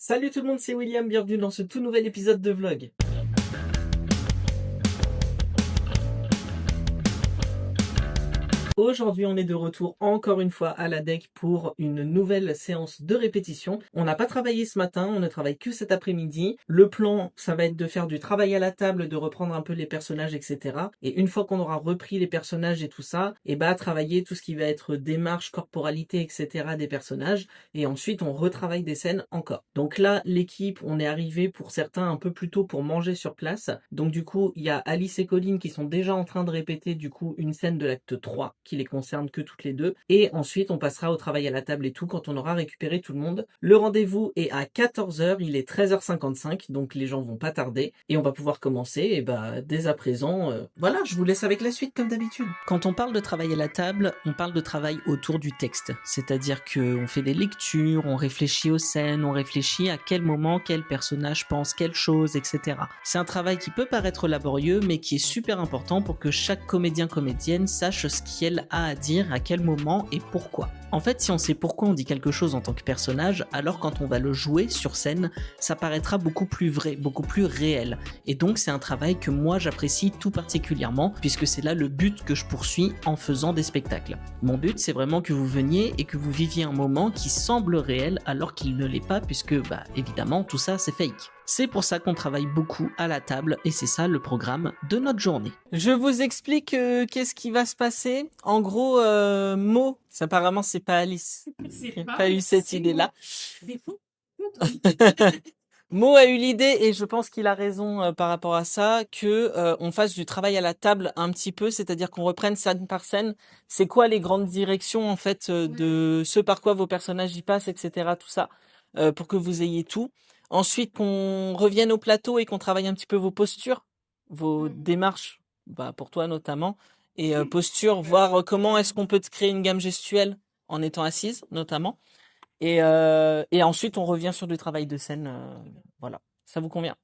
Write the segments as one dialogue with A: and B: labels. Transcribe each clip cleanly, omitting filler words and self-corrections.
A: Salut tout le monde, c'est William, bienvenue dans ce tout nouvel épisode de vlog. Aujourd'hui, on est de retour encore une fois à la DEC pour une nouvelle séance de répétition. On n'a pas travaillé ce matin, on ne travaille que cet après-midi. Le plan, ça va être de faire du travail à la table, de reprendre un peu les personnages, etc. Et une fois qu'on aura repris les personnages et tout ça, travailler tout ce qui va être démarche, corporalité, etc. des personnages. Et ensuite, on retravaille des scènes encore. Donc là, l'équipe, on est arrivé pour certains un peu plus tôt pour manger sur place. Donc du coup, il y a Alice et Colline qui sont déjà en train de répéter du coup une scène de l'acte 3 qui les concerne que toutes les deux. Et ensuite, on passera au travail à la table et tout quand on aura récupéré tout le monde. Le rendez-vous est à 14h, il est 13h55, donc les gens vont pas tarder. Et on va pouvoir commencer, et dès à présent, voilà, je vous laisse avec la suite comme d'habitude. Quand on parle de travail à la table, on parle de travail autour du texte. C'est-à-dire qu'on fait des lectures, on réfléchit aux scènes, on réfléchit à quel moment, quel personnage pense quelle chose, etc. C'est un travail qui peut paraître laborieux, mais qui est super important pour que chaque comédienne sache ce qu'elle a à dire, à quel moment et pourquoi. En fait, si on sait pourquoi on dit quelque chose en tant que personnage, alors quand on va le jouer sur scène, ça paraîtra beaucoup plus vrai, beaucoup plus réel. Et donc c'est un travail que moi j'apprécie tout particulièrement, puisque c'est là le but que je poursuis en faisant des spectacles. Mon but, c'est vraiment que vous veniez et que vous viviez un moment qui semble réel alors qu'il ne l'est pas, puisque évidemment tout ça c'est fake. C'est pour ça qu'on travaille beaucoup à la table et c'est ça le programme de notre journée. Je vous explique qu'est-ce qui va se passer. En gros, Mo, apparemment c'est pas Alice qui n'a pas eu cette idée-là. Mo a eu l'idée et je pense qu'il a raison par rapport à ça que on fasse du travail à la table un petit peu, c'est-à-dire qu'on reprenne scène par scène. C'est quoi les grandes directions en fait de ce par quoi vos personnages y passent, etc. Tout ça pour que vous ayez tout. Ensuite, qu'on revienne au plateau et qu'on travaille un petit peu vos postures, vos démarches, pour toi notamment, et postures, voir comment est-ce qu'on peut te créer une gamme gestuelle en étant assise, notamment. Et ensuite, on revient sur du travail de scène. Voilà. Ça vous convient?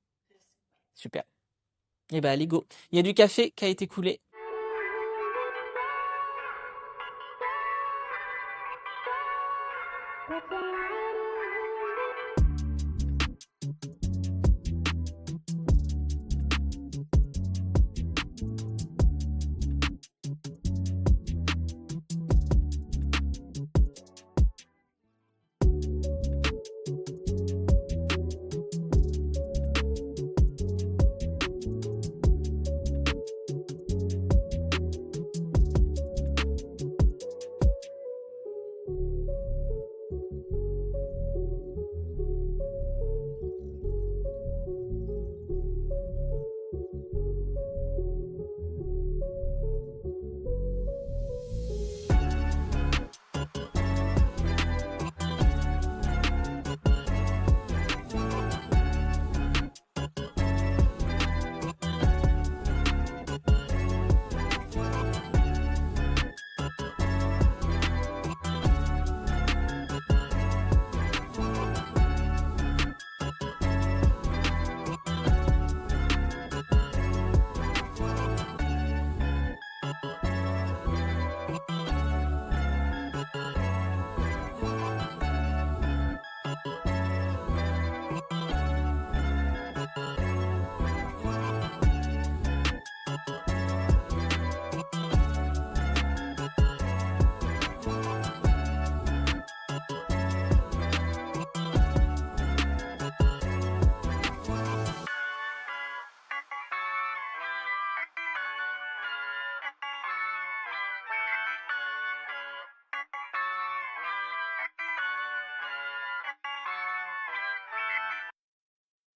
A: Super. Et allez, go. Il y a du café qui a été coulé.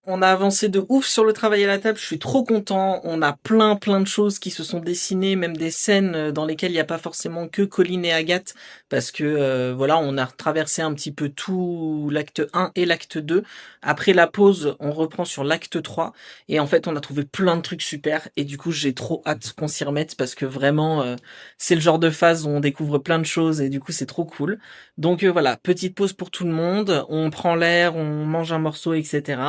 A: On a avancé de ouf sur le travail à la table, je suis trop content. On a plein de choses qui se sont dessinées, même des scènes dans lesquelles il n'y a pas forcément que Colline et Agathe, parce que on a traversé un petit peu tout l'acte 1 et l'acte 2. Après la pause, on reprend sur l'acte 3, et en fait on a trouvé plein de trucs super, et du coup j'ai trop hâte qu'on s'y remette, parce que vraiment c'est le genre de phase où on découvre plein de choses, et du coup c'est trop cool. Donc voilà, petite pause pour tout le monde, on prend l'air, on mange un morceau, etc.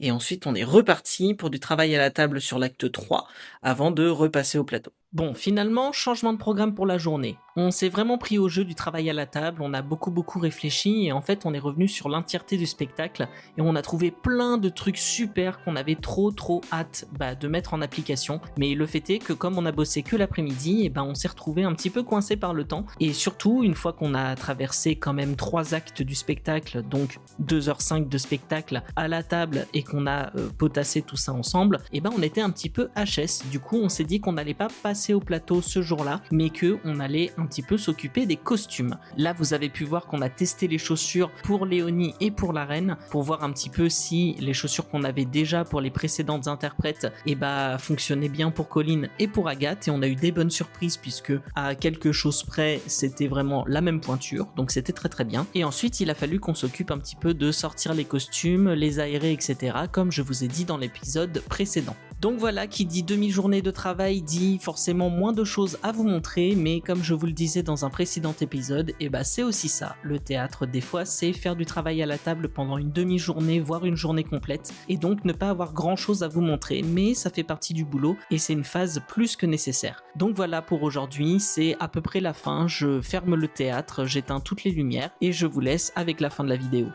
A: Et ensuite, on est reparti pour du travail à la table sur l'acte 3 avant de repasser au plateau. Bon, finalement, changement de programme pour la journée. On s'est vraiment pris au jeu du travail à la table, on a beaucoup réfléchi et en fait on est revenu sur l'entièreté du spectacle et on a trouvé plein de trucs super qu'on avait trop hâte de mettre en application. Mais le fait est que comme on a bossé que l'après-midi, on s'est retrouvé un petit peu coincé par le temps et surtout une fois qu'on a traversé quand même 3 actes du spectacle, donc 2h05 de spectacle à la table et qu'on a potassé tout ça ensemble, on était un petit peu HS. Du coup on s'est dit qu'on n'allait pas passer au plateau ce jour-là, mais que on allait un petit peu s'occuper des costumes. Là, vous avez pu voir qu'on a testé les chaussures pour Léonie et pour la reine, pour voir un petit peu si les chaussures qu'on avait déjà pour les précédentes interprètes, fonctionnaient bien pour Colline et pour Agathe, et on a eu des bonnes surprises puisque à quelque chose près, c'était vraiment la même pointure, donc c'était très bien. Et ensuite, il a fallu qu'on s'occupe un petit peu de sortir les costumes, les aérer, etc., comme je vous ai dit dans l'épisode précédent. Donc voilà, qui dit demi-journée de travail dit forcément moins de choses à vous montrer, mais comme je vous le disais dans un précédent épisode, c'est aussi ça. Le théâtre, des fois, c'est faire du travail à la table pendant une demi-journée, voire une journée complète, et donc ne pas avoir grand-chose à vous montrer, mais ça fait partie du boulot, et c'est une phase plus que nécessaire. Donc voilà pour aujourd'hui, c'est à peu près la fin, je ferme le théâtre, j'éteins toutes les lumières, et je vous laisse avec la fin de la vidéo.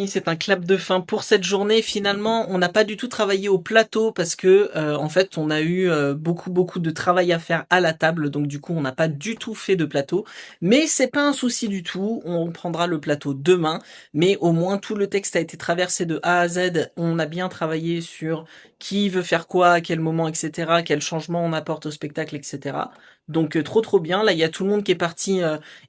A: C'est un clap de fin pour cette journée. Finalement, on n'a pas du tout travaillé au plateau parce que en fait, on a eu beaucoup de travail à faire à la table. Donc du coup, on n'a pas du tout fait de plateau. Mais c'est pas un souci du tout. On prendra le plateau demain. Mais au moins, tout le texte a été traversé de A à Z. On a bien travaillé sur qui veut faire quoi, à quel moment, etc. Quel changement on apporte au spectacle, etc. Donc trop bien. Là, il y a tout le monde qui est parti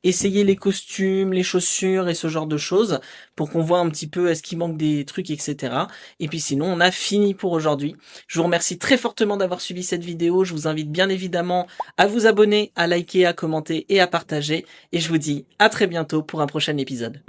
A: essayer les costumes, les chaussures et ce genre de choses pour qu'on voit un petit peu est-ce qu'il manque des trucs, etc. Et puis sinon, on a fini pour aujourd'hui. Je vous remercie très fortement d'avoir suivi cette vidéo. Je vous invite bien évidemment à vous abonner, à liker, à commenter et à partager. Et je vous dis à très bientôt pour un prochain épisode.